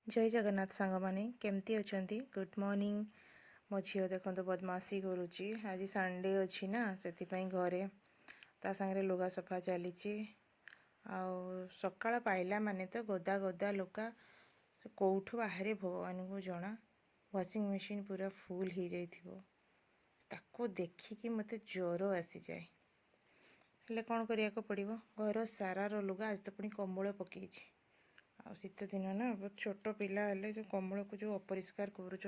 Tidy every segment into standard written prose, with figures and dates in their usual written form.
जय जगन्नाथ सांग माने केमती अछंती गुड मॉर्निंग। मो झील देखो बदमाशी करुच्ची आज संडे अच्छी ना से घरे ता सांगे लुगा सफा चली सकाळ पाइला माने तो गदा गदा लुगा कौठु बाहर भगवान को जना। वाशिंग मशीन पूरा फुल हो जाइथिबो ताको देखिकी मते ज्वर आसी जाए हेले कौन करिया को पड़िबो। घर सारा रो लुगा आज तो पुणी कंबल पकईछि आ शीत दिन ना बहुत छोट पिला हेले जो कम्बल को जो अपरिष्कार करुँच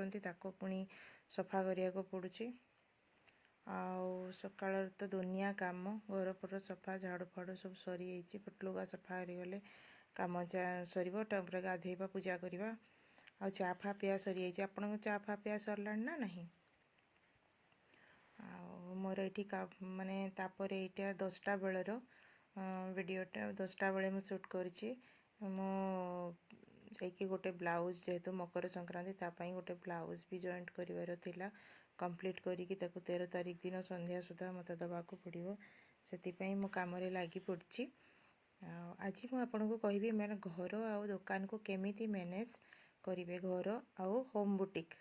पुणी सफा करिया को पड़ुछि। आउ सकाळ तो दुनिया काम घर पर सफा झाड़ू फाड़ू सब सरी जाइए बट लुगा सफा करें कम सर टाइम गाधेबा पूजा करवा आ चा फा पिया सरी जाइए। आपन चा फा पिया सरला ना नहीं मोर ये माने तापर यहाँ 10टा बेलर वीडियोटा 10टा बेले मुझे शूट करी गोटे ब्लाउज जेहेतु मकर संक्रांति तापाई गोटे ब्लाउज भी जॉइंट करिवार थिला कंप्लीट करिकी ताकू 13 तारीख दिन संध्या सुधा मत दबाकू पड़िबो सेतिपई मो काम रे लागी पड़ची। आज मु आपन को कहबी मैंने घर आउ दुकान को केमिति मैनेज करिवे घर आउ होम बुटीक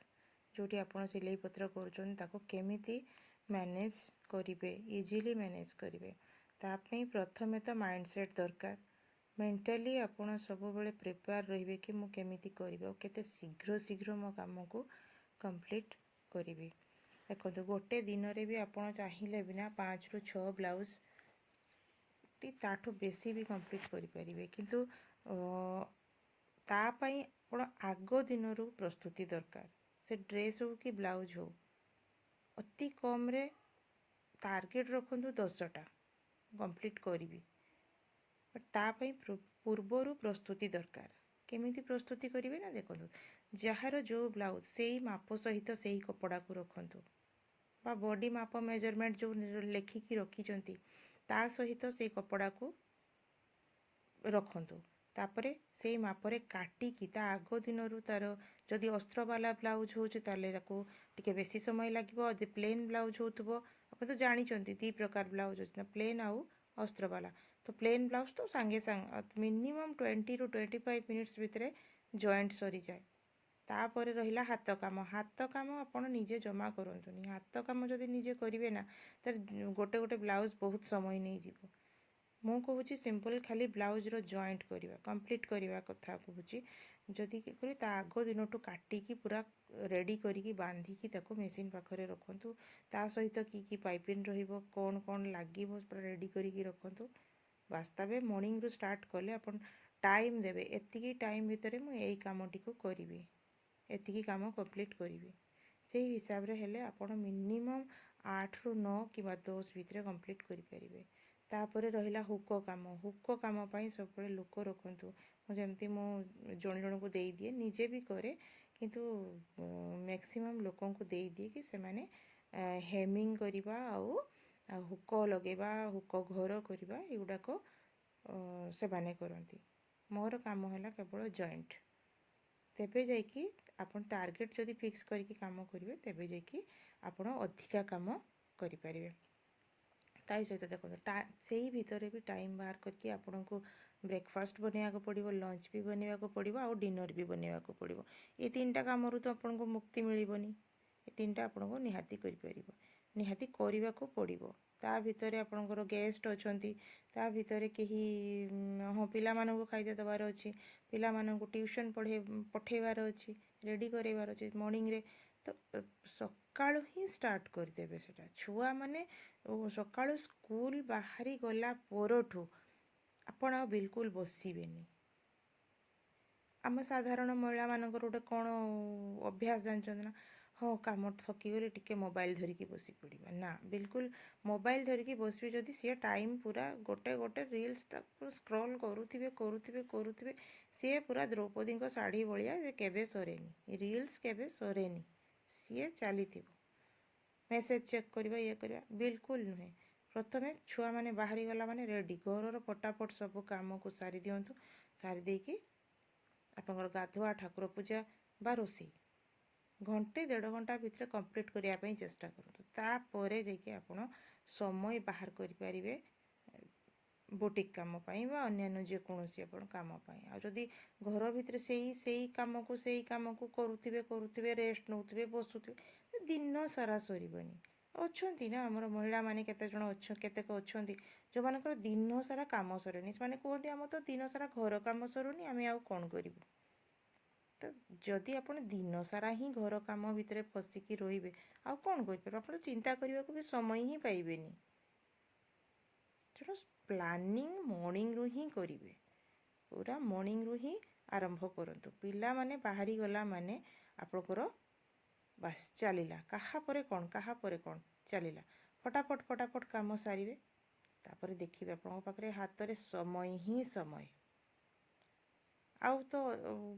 जोटी आपन सिलाई पत्र करूछन ताको केमिति मैनेज करिवे इजीली मैनेज करिवे तापई प्रथमे तो माइंडसेट दरकार। मेंटली आपण सब बेले प्रिपेयर रहिबे कि मु केमिति करिवे केते शीघ्र शीघ्र मो काम को कंप्लीट करिवे। देखो गोटे दिन रे भी आपण चाहिए बिना 5 ରୁ 6 ब्लाउज टी ताठू बेसी भी कंप्लीट करि परिबे किंतु तापाई आपण आगो दिन रु प्रस्तुति दरकार। से ड्रेस हो कि ब्लाउज हो अति कम रे टार्गेट रखंतु 10टा कंप्लीट करिवि बट तापाई पूर्वर प्रस्तुति दरकार। केमिति प्रस्तुति करिवे ना देखो जार जो ब्लाउज से ही माप सहित से ही कपड़ा को रखंतु बा बॉडी माप मेजरमेंट जो लेखिकी रखिचंती ता सहित से कपड़ा को रखंतु तापरे से मापरे काटिकी ता आगो दिन रु तार जदि अस्त्र वाला ब्लाउज होचे ताले ताको टिके बेसी समय लागिबो। जदि प्लेन ब्लाउज होतबो अपन तो जानी चंती दी प्रकार ब्लाउज होचे ना प्लेन आउ अस्त्र वाला तो प्लेन ब्लाउज तो सांगे सांग मिनिमम 20 ରୁ 25 मिनिट्स भितर जॉइंट सरी जाए। तापर रहिला हाथ काम आपण निजे जमा करंतुनी हाथ काम जदि निजे करिवे ना तर गोटे गोटे ब्लाउज बहुत समय नहीं जीवो। मु कहूँ सिंपल खाली ब्लाउज रो जॉइंट करवा कंप्लीट करवा कथा कहूँ जदि ता आग दिन टू काटिकी पूरा रेडी करिकी बांधिकी ताको मशीन पाखरे रखंतु ता सहित की पाइपिंग रहिबो कौन कौन लागिबो पूरा रेडी करिकी रखंतु। वास्तवे मॉर्निंग रू स्टार्ट कले अपन टाइम देबे एतिकी टाइम भितर मु एई कामटी को करिवि एतिकी काम कंप्लीट करिवि से हिसाब रे हेले आपण मिनिमम 8 ରୁ 9 कि 10 भितर कंप्लीट करि परिबे। तापर रहिला हुक काम पाई सब बड़े लोक रखंतु जमती मो जण जण को देई दिए निजे भी करे किंतु मैक्सिमम लोकों को देई दिए कि से माने हेमिंग करिबा आउ हुक लगेबा हुक घर करिबा एगुडा को से माने करंती। मोर काम होला केवल जॉइंट तेबे जाइकी आपण टार्गेट जदि फिक्स करके काम करिवे तेबे जाइकी आपण अधिका काम करि परिवे। ताई सहित देखो से ही भितर भी टाइम बाहर करके आपन को ब्रेकफास्ट बनवा को पड़ो लंच भी बनवा को पड़ो आउ डिनर भी बनवा को पड़ो। ये 3टा काम तो आपन को मुक्ति मिलबनी ये 3टा आपन को निहाती करि परिबो निहाती करवा को पड़ो। ता भितर आपनकर गेस्ट अछंती ता भितर केही हाँ पिला मानन को खाइदे दबार अछि पिला मानन को ट्यूशन पठेबार अछि रेडी करेबार अछि मॉर्निंग रे तो सकाळु ही स्टार्ट कर देबे सेटा छुआ माने सकाळु स्कूल बाहरी गला परठू आपण बिल्कुल बसिबेनी। आम साधारण महिला मानकर गोटे कौन अभ्यास जानते ना हाँ कम थकी गले टिके मोबाइल धरिकी बसी पड़ा ना बिल्कुल मोबाइल धरिकी बसबे जदि सी टाइम पूरा गोटे गोटे रील्स तक स्क्रॉल करुथिबे करुथिबे करुथिबे सी पूरा द्रौपदी शाढ़ी भाया से केबे सरेनी रील्स केबे सरेनी सी चली मेसेज चेक करवा ये करवा बिल्कुल नुहे। प्रथमे छुआ मैंने बाहरी गला माने रेडी घर फटाफट सब काम को सारी दिंतु सारी देकी आपंकर गाधुआ ठाकुर पूजा बा रोषे घंटे 1.5 घंटा भितर कंप्लीट करने चेष्टा करूँ तापर जाकि आप समय बाहर करें ବୁଟିକ୍ କାମ ପାଇଁ ବା ଅନ୍ୟାନ୍ୟ ଯେକୌଣସି ଆପଣ କାମ ପାଇଁ। ଆଉ ଯଦି ଘର ଭିତରେ ସେଇ କାମକୁ କରୁଥିବେ ରେଷ୍ଟ ନେଉଥିବେ ବସୁଥିବେ ଦିନ ସାରା ସରିବନି। ଅଛନ୍ତି ନା ଆମର ମହିଳାମାନେ କେତେକ ଅଛନ୍ତି ଯେଉଁମାନଙ୍କର ଦିନ ସାରା କାମ ସରେନି। ସେମାନେ କୁହନ୍ତି ଆମର ତ ଦିନ ସାରା ଘର କାମ ସରୁନି, ଆମେ ଆଉ କ'ଣ କରିବୁ। ତ ଯଦି ଆପଣ ଦିନ ସାରା ହିଁ ଘର କାମ ଭିତରେ ଫସିକି ରହିବେ ଆଉ କ'ଣ କରିପାରିବେ? ଆପଣ ଚିନ୍ତା କରିବାକୁ ବି ସମୟ ହିଁ ପାଇବେନି। ତେଣୁ ପ୍ଲାନିଂ ମର୍ଣ୍ଣିଂରୁ ହିଁ କରିବେ, ପୁରା ମର୍ଣ୍ଣିଂରୁ ହିଁ ଆରମ୍ଭ କରନ୍ତୁ। ପିଲାମାନେ ବାହାରି ଗଲା ମାନେ ଆପଣଙ୍କର ବାସ୍ ଚାଲିଲା, କାହା ପରେ କ'ଣ ଚାଲିଲା। ଫଟାଫଟ କାମ ସାରିବେ, ତାପରେ ଦେଖିବେ ଆପଣଙ୍କ ପାଖରେ ହାତରେ ସମୟ ହିଁ ସମୟ। ଆଉ ତ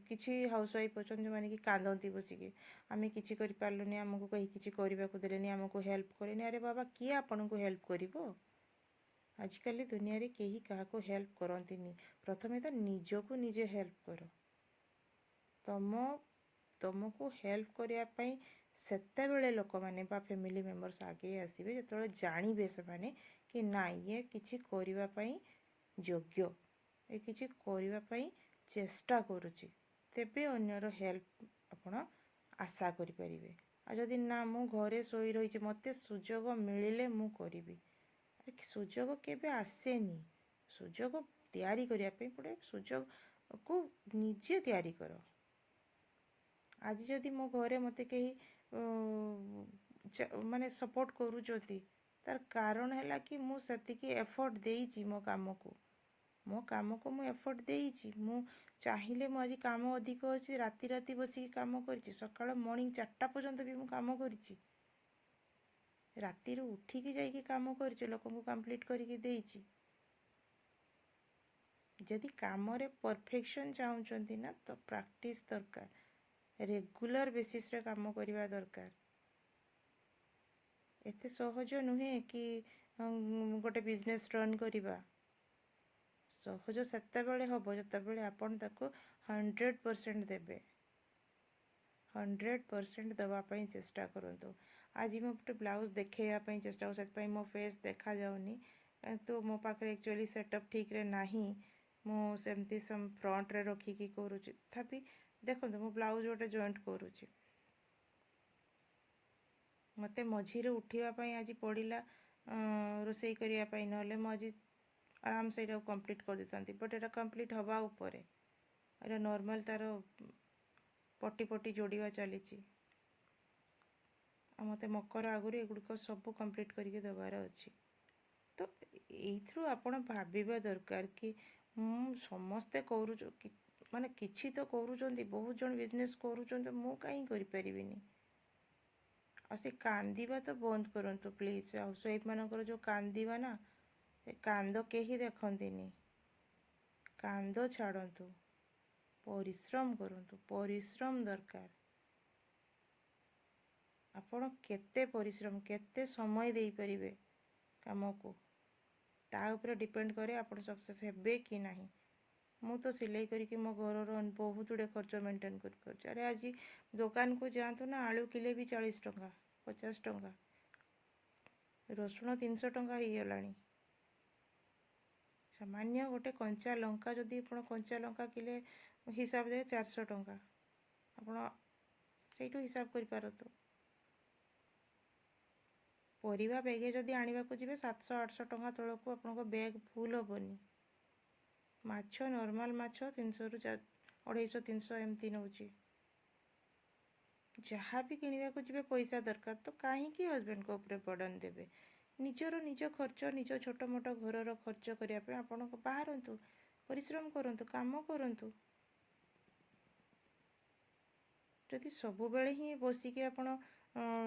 କିଛି ହାଉସୱାଇଫ୍ ଅଛନ୍ତି ଯେଉଁମାନେ କି କାନ୍ଦନ୍ତି ବସିକି, ଆମେ କିଛି କରିପାରିଲୁନି, ଆମକୁ କେହି କିଛି କରିବାକୁ ଦେଲେନି, ଆମକୁ ହେଲ୍ପ କଲେନି। ଆରେ ବାବା, କିଏ ଆପଣଙ୍କୁ ହେଲ୍ପ କରିବ? ଆଜିକାଲି ଦୁନିଆରେ କେହି କାହାକୁ ହେଲ୍ପ କରନ୍ତିନି। ପ୍ରଥମେ ତ ନିଜକୁ ନିଜେ ହେଲ୍ପ କର। ତମକୁ ହେଲ୍ପ କରିବା ପାଇଁ ସେତେବେଳେ ଲୋକମାନେ ବା ଫ୍ୟାମିଲି ମେମ୍ବର୍ସ ଆଗେଇ ଆସିବେ ଯେତେବେଳେ ଜାଣିବେ ସେମାନେ କି ନା ଇଏ କିଛି କରିବା ପାଇଁ ଯୋଗ୍ୟ, ଏ କିଛି କରିବା ପାଇଁ ଚେଷ୍ଟା କରୁଛି, ତେବେ ଅନ୍ୟର ହେଲ୍ପ ଆପଣ ଆଶା କରିପାରିବେ। ଆଉ ଯଦି ନା ମୁଁ ଘରେ ଶୋଇ ରହିଛି, ମୋତେ ସୁଯୋଗ ମିଳିଲେ ମୁଁ କରିବି, ସୁଯୋଗ କେବେ ଆସେନି। ସୁଯୋଗ ତିଆରି କରିବା ପାଇଁ ପଡ଼େ, ସୁଯୋଗକୁ ନିଜେ ତିଆରି କର। ଆଜି ଯଦି ମୋ ଘରେ ମୋତେ କେହି ମାନେ ସପୋର୍ଟ କରୁଛନ୍ତି, ତାର କାରଣ ହେଲା କି ମୁଁ ସେତିକି ଏଫର୍ଟ ଦେଇଛି ମୋ କାମକୁ ମୁଁ ଏଫର୍ଟ ଦେଇଛି। ମୁଁ ଚାହିଁଲେ ମୁଁ ଆଜି କାମ ଅଧିକ ଅଛି, ରାତି ବସିକି କାମ କରିଛି, ସକାଳ ମର୍ଣ୍ଣିଂ 4ଟା ପର୍ଯ୍ୟନ୍ତ ବି ମୁଁ କାମ କରିଛି, ରାତିରୁ ଉଠିକି ଯାଇକି କାମ କରିଛି, ଲୋକଙ୍କୁ କମ୍ପ୍ଲିଟ୍ କରିକି ଦେଇଛି। ଯଦି କାମରେ ପରଫେକ୍ସନ୍ ଚାହୁଁଛନ୍ତି ନା, ତ ପ୍ରାକ୍ଟିସ୍ ଦରକାର, ରେଗୁଲାର ବେସିସ୍ରେ କାମ କରିବା ଦରକାର। ଏତେ ସହଜ ନୁହେଁ କି ଗୋଟେ ବିଜନେସ୍ ରନ୍ କରିବା। ସହଜ ସେତେବେଳେ ହେବ ଯେତେବେଳେ ଆପଣ ତାକୁ 100% ଦେବେ। 100% ଦେବା ପାଇଁ ଚେଷ୍ଟା କରନ୍ତୁ। ଆଜି ମୁଁ ଗୋଟେ ବ୍ଲାଉଜ୍ ଦେଖାଇବା ପାଇଁ ଚେଷ୍ଟା କରୁଛି, ସେଥିପାଇଁ ମୋ ଫେସ୍ ଦେଖାଯାଉନି, କିନ୍ତୁ ମୋ ପାଖରେ ଆକ୍ଚୁଆଲି ସେଟଅପ୍ ଠିକ୍ରେ ନାହିଁ। ମୁଁ ସେମିତି ଫ୍ରଣ୍ଟରେ ରଖିକି କରୁଛି। ତଥାପି ଦେଖନ୍ତୁ, ମୁଁ ବ୍ଲାଉଜ୍ ଗୋଟେ ଜଏଣ୍ଟ କରୁଛି, ମୋତେ ମଝିରେ ଉଠିବା ପାଇଁ ଆଜି ପଡ଼ିଲା ରୋଷେଇ କରିବା ପାଇଁ, ନହେଲେ ମୁଁ ଆଜି ଆରାମ ସେ ଏଇଟାକୁ କମ୍ପ୍ଲିଟ୍ କରିଦେଇଥାନ୍ତି। ବଟ୍ ଏଇଟା କମ୍ପ୍ଲିଟ୍ ହେବା ଉପରେ, ଏଇଟା ନର୍ମାଲ୍ ତା'ର ପଟି ଯୋଡ଼ିବା ଚାଲିଛି। ଆଉ ମୋତେ ମକର ଆଗରୁ ଏଗୁଡ଼ିକ ସବୁ କମ୍ପ୍ଲିଟ୍ କରିକି ଦେବାର ଅଛି। ତ ଏଇଥିରୁ ଆପଣ ଭାବିବା ଦରକାର କି ସମସ୍ତେ ମାନେ କିଛି ତ କରୁଛନ୍ତି, ବହୁତ ଜଣ ବିଜନେସ୍ କରୁଛନ୍ତି, ମୁଁ କାହିଁ କରିପାରିବିନି। ଆଉ ସେ କାନ୍ଦିବା ତ ବନ୍ଦ କରନ୍ତୁ ପ୍ଲିଜ୍। ହାଉସୱାଇଫ୍ମାନଙ୍କର ଯେଉଁ କାନ୍ଦିବା ନା, ଏ କାନ୍ଦ କେହି ଦେଖନ୍ତିନି। କାନ୍ଦ ଛାଡ଼ନ୍ତୁ, ପରିଶ୍ରମ କରନ୍ତୁ। ପରିଶ୍ରମ ଦରକାର। ଆପଣ କେତେ ପରିଶ୍ରମ, କେତେ ସମୟ ଦେଇପାରିବେ କାମକୁ, ତା ଉପରେ ଡିପେଣ୍ଡ କରେ ଆପଣ ସକ୍ସେସ୍ ହେବେ କି ନାହିଁ। ମୁଁ ତ ସିଲେଇ କରିକି ମୋ ଘରର ବହୁତ ଗୁଡ଼ିଏ ଖର୍ଚ୍ଚ ମେଣ୍ଟେନ୍ କରିପାରୁଛି। ଆରେ ଆଜି ଦୋକାନକୁ ଯାଆନ୍ତୁ ନା, ଆଳୁ କିଲୋ ବି 40 ଟଙ୍କା 50 ଟଙ୍କା, ରସୁଣ 300 ଟଙ୍କା ହେଇଗଲାଣି। ସାମାନ୍ୟ ଗୋଟେ କଞ୍ଚା ଲଙ୍କା, ଯଦି ଆପଣ କଞ୍ଚା ଲଙ୍କା କିଲୋ ହିସାବ ଦେବେ 400 ଟଙ୍କା, ଆପଣ ସେଇଠୁ ହିସାବ କରିପାରନ୍ତୁ। ପରିବା ବେଗେ ଯଦି ଆଣିବାକୁ ଯିବେ 700-800 ଟଙ୍କା ତଳକୁ ଆପଣଙ୍କ ବ୍ୟାଗ୍ ଫୁଲ୍ ହେବନି। ମାଛ, ନର୍ମାଲ୍ ମାଛ 300ରୁ 250-300 ଏମିତି ନେଉଛି। ଯାହା ବି କିଣିବାକୁ ଯିବେ ପଇସା ଦରକାର, ତ କାହିଁକି ହଜବେଣ୍ଡଙ୍କ ଉପରେ ବର୍ଡ଼ନ୍ ଦେବେ? ନିଜ ଖର୍ଚ୍ଚ, ନିଜ ଛୋଟ ମୋଟ ଘରର ଖର୍ଚ୍ଚ କରିବା ପାଇଁ ଆପଣ ବାହାରନ୍ତୁ, ପରିଶ୍ରମ କରନ୍ତୁ, କାମ କରନ୍ତୁ। ଯଦି ସବୁବେଳେ ହିଁ ବସିକି ଆପଣ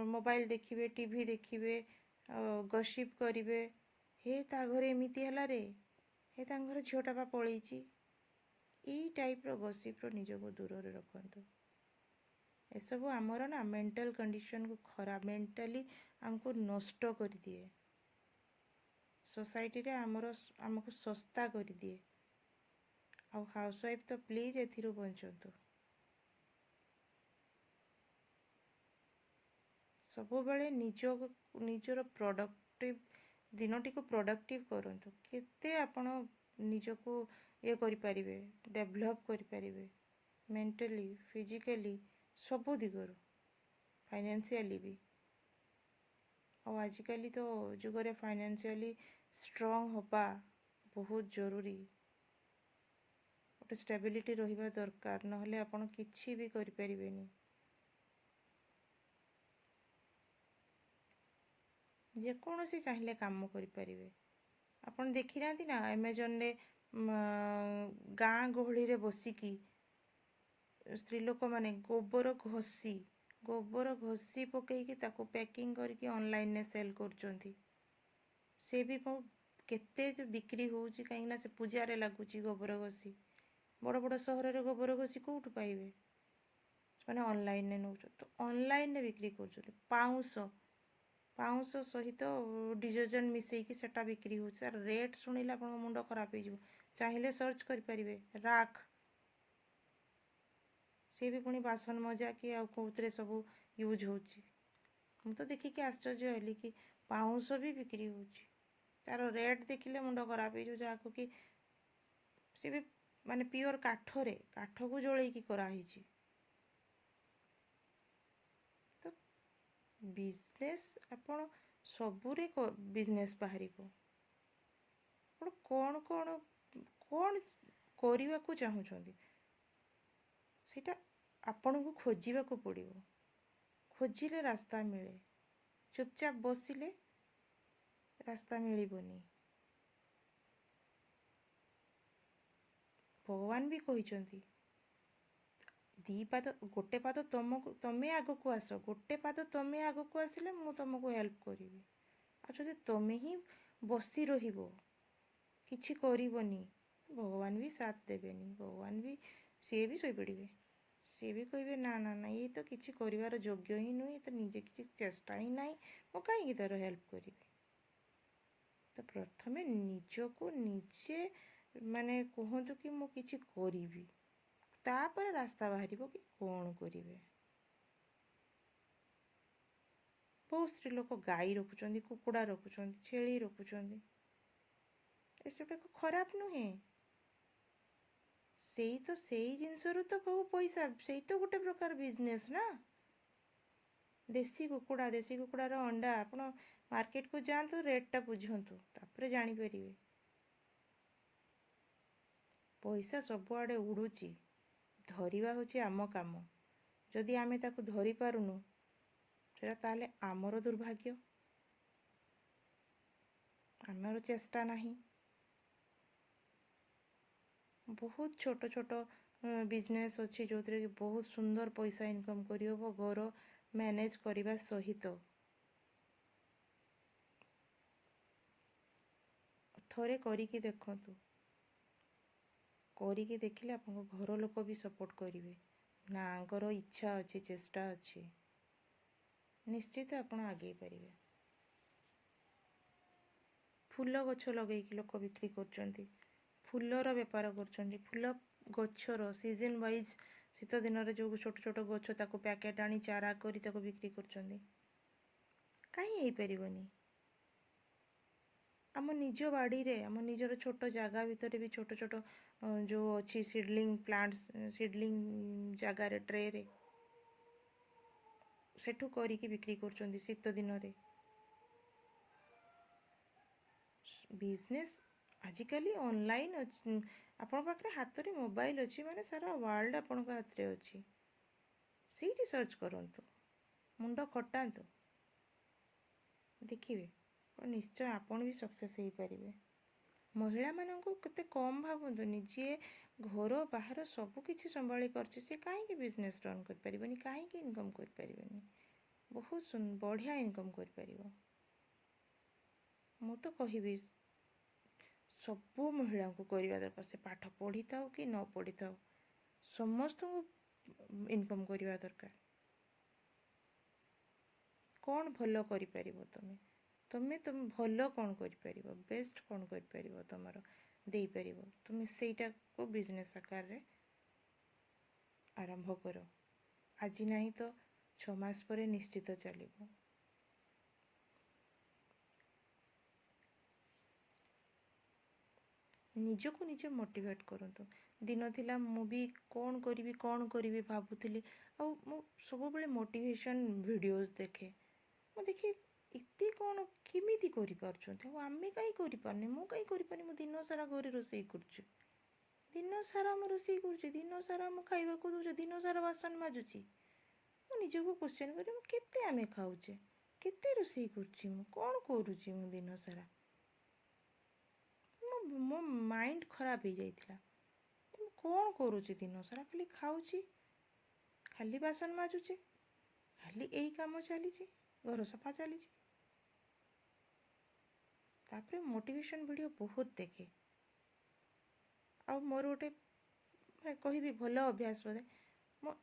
ମୋବାଇଲ୍ ଦେଖିବେ, ଟିଭି ଦେଖିବେ, ଗସିପ୍ କରିବେ, ହେ ତା ଘରେ ଏମିତି ହେଲା ରେ, ହେ ତାଙ୍କ ଘରେ ଝିଅଟା ବା ପଳେଇଛି, ଏଇ ଟାଇପ୍ର ଗସିପ୍ରୁ ନିଜକୁ ଦୂରରେ ରଖନ୍ତୁ। ଏସବୁ ଆମର ନା ମେଣ୍ଟାଲ୍ କଣ୍ଡିସନ୍କୁ ଖରାପ, ମେଣ୍ଟାଲି ଆମକୁ ନଷ୍ଟ କରିଦିଏ, ସୋସାଇଟିରେ ଆମକୁ ଶସ୍ତା କରିଦିଏ। ଆଉ ହାଉସୱାଇଫ୍ ତ ପ୍ଲିଜ୍ ଏଥିରୁ ବଞ୍ଚନ୍ତୁ। ସବୁବେଳେ ନିଜର ପ୍ରଡକ୍ଟିଭ୍ ଦିନଟିକୁ ପ୍ରଡକ୍ଟିଭ କରନ୍ତୁ। କେତେ ଆପଣ ନିଜକୁ ଇଏ କରିପାରିବେ, ଡେଭଲପ୍ କରିପାରିବେ ମେଣ୍ଟାଲି, ଫିଜିକାଲି, ସବୁ ଦିଗରୁ, ଫାଇନାନ୍ସିଆଲି ବି। ଆଉ ଆଜିକାଲି ତ ଯୁଗରେ ଫାଇନାନ୍ସିଆଲି ଷ୍ଟ୍ରଙ୍ଗ ହେବା ବହୁତ ଜରୁରୀ। ଗୋଟେ ଷ୍ଟେବିଲିଟି ରହିବା ଦରକାର, ନହେଲେ ଆପଣ କିଛି ବି କରିପାରିବେନି। ଯେକୌଣସି ଚାହିଁଲେ କାମ କରିପାରିବେ। ଆପଣ ଦେଖିନାହାନ୍ତି ନା ଆମାଜନରେ ଗାଁ ଗହଳିରେ ବସିକି ସ୍ତ୍ରୀ ଲୋକମାନେ ଗୋବର ଘଷି ପକେଇକି ତାକୁ ପ୍ୟାକିଂ କରିକି ଅନଲାଇନରେ ସେଲ୍ କରୁଛନ୍ତି। ସେ ବି କେତେ ବିକ୍ରି ହେଉଛି, କାହିଁକିନା ସେ ପୂଜାରେ ଲାଗୁଛି ଗୋବର ଘଷି। ବଡ଼ ବଡ଼ ସହରରେ ଗୋବର ଘଷି କେଉଁଠୁ ପାଇବେ? ସେମାନେ ଅନଲାଇନରେ ନେଉଛନ୍ତି, ତ ଅନଲାଇନରେ ବିକ୍ରି କରୁଛନ୍ତି। ପାଉଁଶ ସହିତ ଡିଟର୍ଜେଣ୍ଟ ମିଶେଇକି ସେଟା ବିକ୍ରି ହେଉଛି। ତାର ରେଟ୍ ଶୁଣିଲେ ଆପଣଙ୍କ ମୁଣ୍ଡ ଖରାପ ହେଇଯିବ। ଚାହିଁଲେ ସର୍ଚ୍ଚ କରିପାରିବେ, ରାକ୍। ସିଏ ବି ପୁଣି ବାସନ ମଜା କି ଆଉ କେଉଁଥିରେ ସବୁ ୟୁଜ୍ ହେଉଛି। ମୁଁ ତ ଦେଖିକି ଆଶ୍ଚର୍ଯ୍ୟ ହେଲି କି ପାଉଁଶ ବି ବିକ୍ରି ହେଉଛି। ତାର ରେଟ୍ ଦେଖିଲେ ମୁଣ୍ଡ ଖରାପ ହେଇଯିବ, ଯାହାକୁ କି ସେ ବି ମାନେ ପିଓର କାଠକୁ ଜଳେଇକି କରାହେଇଛି। ତ ବିଜନେସ୍ ଆପଣ ସବୁରେ ବିଜନେସ୍ ବାହାରିବ। ଆପଣ କ'ଣ କରିବାକୁ ଚାହୁଁଛନ୍ତି ସେଇଟା ଆପଣଙ୍କୁ ଖୋଜିବାକୁ ପଡ଼ିବ। ଖୋଜିଲେ ରାସ୍ତା ମିଳେ। ଚୁପଚାପ ବସିଲେ ରାସ୍ତା ମିଳିବନି। ଭଗବାନ ବି କହିଛନ୍ତି ଗୋଟେ ପାଦ ତମେ ଆଗକୁ ଆସ, ଗୋଟେ ପାଦ ତମେ ଆଗକୁ ଆସିଲେ ମୁଁ ତମକୁ ହେଲ୍ପ କରିବି। ଆଉ ଯଦି ତମେ ହିଁ ବସି ରହିବ, କିଛି କରିବନି, ଭଗବାନ ବି ସାଥ ଦେବେନି। ଭଗବାନ ବି ସିଏ ବି ଶୋଇପଡ଼ିବେ। ସିଏ ବି କହିବେ ନା ନା ନା, ଇଏ ତ କିଛି କରିବାର ଯୋଗ୍ୟ ହିଁ ନୁହେଁ, ତ ନିଜେ କିଛି ଚେଷ୍ଟା ହିଁ ନାହିଁ, ମୁଁ କାହିଁକି ତାର ହେଲ୍ପ କରିବି। ତ ପ୍ରଥମେ ନିଜକୁ ନିଜେ ମାନେ କୁହନ୍ତୁ କି ମୁଁ କିଛି କରିବି, ତାପରେ ରାସ୍ତା ବାହାରିବ କି କ'ଣ କରିବେ। ବହୁତ ସ୍ତ୍ରୀ ଲୋକ ଗାଈ ରଖୁଛନ୍ତି, କୁକୁଡ଼ା ରଖୁଛନ୍ତି, ଛେଳି ରଖୁଛନ୍ତି। ଏସବୁ ଖରାପ ନୁହେଁ। ସେଇ ଜିନିଷରୁ ତ ବହୁ ପଇସା, ସେଇ ତ ଗୋଟେ ପ୍ରକାର ବିଜନେସ୍ ନା। ଦେଶୀ କୁକୁଡ଼ାର ଅଣ୍ଡା ଆପଣ ମାର୍କେଟକୁ ଯାଆନ୍ତୁ, ରେଟ୍ଟା ବୁଝନ୍ତୁ, ତାପରେ ଜାଣିପାରିବେ। ପଇସା ସବୁଆଡ଼େ ଉଡ଼ୁଛି, ଧରିବା ହେଉଛି ଆମ କାମ। ଯଦି ଆମେ ତାକୁ ଧରି ପାରୁନୁ, ସେଟା ତାହେଲେ ଆମର ଦୁର୍ଭାଗ୍ୟ, ଆମର ଚେଷ୍ଟା ନାହିଁ। ବହୁତ ଛୋଟ ଛୋଟ ବିଜନେସ୍ ଅଛି ଯେଉଁଥିରେ କି ବହୁତ ସୁନ୍ଦର ପଇସା ଇନକମ୍ କରିହେବ ଘର ମ୍ୟାନେଜ୍ କରିବା ସହିତ। ଥରେ କରିକି ଦେଖନ୍ତୁ। କରିକି ଦେଖିଲେ ଆପଣଙ୍କ ଘର ଲୋକ ବି ସପୋର୍ଟ କରିବେ। ନା ଆଙ୍କର ଇଚ୍ଛା ଅଛି, ଚେଷ୍ଟା ଅଛି, ନିଶ୍ଚିତ ଆପଣ ଆଗେଇ ପାରିବେ। ଫୁଲ ଗଛ ଲଗେଇକି ଲୋକ ବିକ୍ରି କରୁଛନ୍ତି, ଫୁଲର ବେପାର କରୁଛନ୍ତି। ଫୁଲ ଗଛର ସିଜନ୍ ୱାଇଜ୍, ଶୀତ ଦିନରେ ଯେଉଁ ଛୋଟ ଛୋଟ ଗଛ ତାକୁ ପ୍ୟାକେଟ୍ ଆଣି ଚାରା କରି ତାକୁ ବିକ୍ରି କରୁଛନ୍ତି। କାହିଁ ହେଇପାରିବନି? ଆମ ନିଜ ବାଡ଼ିରେ, ଆମ ନିଜର ଛୋଟ ଜାଗା ଭିତରେ ବି ଛୋଟ ଛୋଟ ଯେଉଁ ଅଛି ସିଡ଼ଲିଂ ପ୍ଲାଣ୍ଟସ୍, ସିଡ଼ଲିଂ ଜାଗାରେ ଟ୍ରେରେ ସେଠୁ କରିକି ବିକ୍ରି କରୁଛନ୍ତି ଶୀତ ଦିନରେ। ବିଜନେସ୍ ଆଜିକାଲି ଅନଲାଇନ୍ ଅଛି। ଆପଣଙ୍କ ପାଖରେ ହାତରେ ମୋବାଇଲ୍ ଅଛି ମାନେ ସାରା ୱାର୍ଲଡ଼ ଆପଣଙ୍କ ହାତରେ ଅଛି। ସେଇଠି ସର୍ଚ୍ଚ କରନ୍ତୁ, ମୁଣ୍ଡ ଖଟାନ୍ତୁ, ଦେଖିବେ ନିଶ୍ଚୟ ଆପଣ ବି ସକ୍ସେସ୍ ହେଇପାରିବେ। ମହିଳାମାନଙ୍କୁ କେତେ କମ୍ ଭାବନ୍ତୁନି। ଯିଏ ଘର ବାହାର ସବୁ କିଛି ସମ୍ଭାଳି ପାରୁଛି, ସେ କାହିଁକି ବିଜନେସ୍ ରନ୍ କରିପାରିବନି, କାହିଁକି ଇନକମ୍ କରିପାରିବନି? ବହୁତ ବଢ଼ିଆ ଇନକମ୍ କରିପାରିବ। ମୁଁ ତ କହିବି ସବୁ ମହିଳାଙ୍କୁ କରିବା ଦରକାର। ସେ ପାଠ ପଢ଼ିଥାଉ କି ନ ପଢ଼ିଥାଉ, ସମସ୍ତଙ୍କୁ ଇନକମ୍ କରିବା ଦରକାର। କ'ଣ ଭଲ କରିପାରିବ ତମେ ଭଲ କ'ଣ କରିପାରିବ, ବେଷ୍ଟ କ'ଣ କରିପାରିବ, ତମର ଦେଇପାରିବ, ତୁମେ ସେଇଟାକୁ ବିଜନେସ୍ ଆକାରରେ ଆରମ୍ଭ କର। ଆଜି ନାହିଁ ତ 6 ମାସ ପରେ ନିଶ୍ଚିତ ଚାଲିବ। ନିଜକୁ ନିଜେ ମୋଟିଭେଟ୍ କରନ୍ତୁ। ଦିନ ଥିଲା ମୁଁ ବି କ'ଣ କରିବି ଭାବୁଥିଲି। ଆଉ ମୁଁ ସବୁବେଳେ ମୋଟିଭେସନ୍ ଭିଡ଼ିଓଜ୍ ଦେଖେ। ମୁଁ ଦେଖେ ଏତେ କ'ଣ କେମିତି କରିପାରୁଛନ୍ତି, ଆଉ ଆମେ କାହିଁ କରିପାରୁନି, ମୁଁ କାହିଁ କରିପାରୁନି। ମୁଁ ଦିନ ସାରା ଘରେ ରୋଷେଇ କରୁଛି, ଦିନ ସାରା ମୁଁ ରୋଷେଇ କରୁଛି, ଦିନ ସାରା ମୁଁ ଖାଇବାକୁ ଦେଉଛି, ଦିନ ସାରା ବାସନ ମାଜୁଛି। ମୁଁ ନିଜକୁ କ୍ୱେଶ୍ଚନ୍ କରେ ମୁଁ କେତେ ଆମେ ଖାଉଛେ, କେତେ ରୋଷେଇ କରୁଛି, ମୁଁ କ'ଣ କରୁଛି ମୁଁ ଦିନ ସାରା। ମୋ ମାଇଣ୍ଡ ଖରାପ ହେଇଯାଇଥିଲା। ମୁଁ କ'ଣ କରୁଛି ଦିନ ସାରା, ଖାଲି ଖାଉଛି, ଖାଲି ବାସନ ମାଜୁଛି, ଖାଲି ଏଇ କାମ ଚାଲିଛି, ଘର ସଫା ଚାଲିଛି। ତାପରେ ମୋଟିଭେସନ୍ ଭିଡ଼ିଓ ବହୁତ ଦେଖେ। ଆଉ ମୋର ଗୋଟେ କହିବି ଭଲ ଅଭ୍ୟାସ ବୋଧେ, ମୁଁ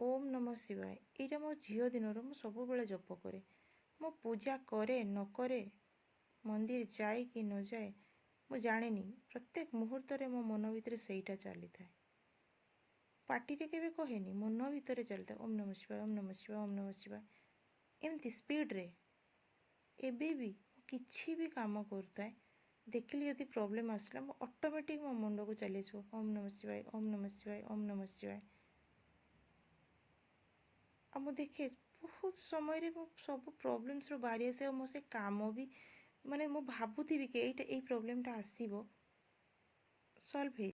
ଓମ୍ ନମଃ ଶିବାୟ ଏଇଟା ମୋ ଝିଅ ଦିନରୁ ମୁଁ ସବୁବେଳେ ଜପ କରେ। ମୁଁ ପୂଜା କରେ ନ କରେ, ମନ୍ଦିର ଯାଏ କି ନ ଯାଏ ମୁଁ ଜାଣିନି, ପ୍ରତ୍ୟେକ ମୁହୂର୍ତ୍ତରେ ମୋ ମନ ଭିତରେ ସେଇଟା ଚାଲିଥାଏ। ପାଟିରେ କେବେ କହେନି, ମନ ଭିତରେ ଚାଲିଥାଏ ଓମ୍ ନମଃ ଶିବାୟ, ଓମ୍ ନମଃ ଶିବାୟ, ଓମ୍ ନମଃ ଶିବାୟ, ଏମିତି ସ୍ପିଡ଼ରେ। ଏବେ ବି କିଛି ବି କାମ କରୁଥାଏ, ଦେଖିଲି ଯଦି ପ୍ରୋବ୍ଲେମ୍ ଆସିଲା ମୁଁ ଅଟୋମେଟିକ୍ ମୋ ମୁଣ୍ଡକୁ ଚାଲିଯିବ ଓମ୍ ନମଃ ଶିବାୟ, ଓମ୍ ନମଃ ଶିବାୟ, ଓମ୍ ନମଃ ଶିବାୟ। ଆଉ ମୁଁ ଦେଖେ ବହୁତ ସମୟରେ ମୁଁ ସବୁ ପ୍ରୋବ୍ଲେମ୍ସରୁ ବାହାରି ଆସେ। ଆଉ ମୋ ସେ କାମ ବି ମୁଁ ଭାବୁଥିବି କି ଏଇ ପ୍ରୋବ୍ଲେମ୍ଟା ଆସିବ, ସଲ୍ଭ ହେଇଯିବ।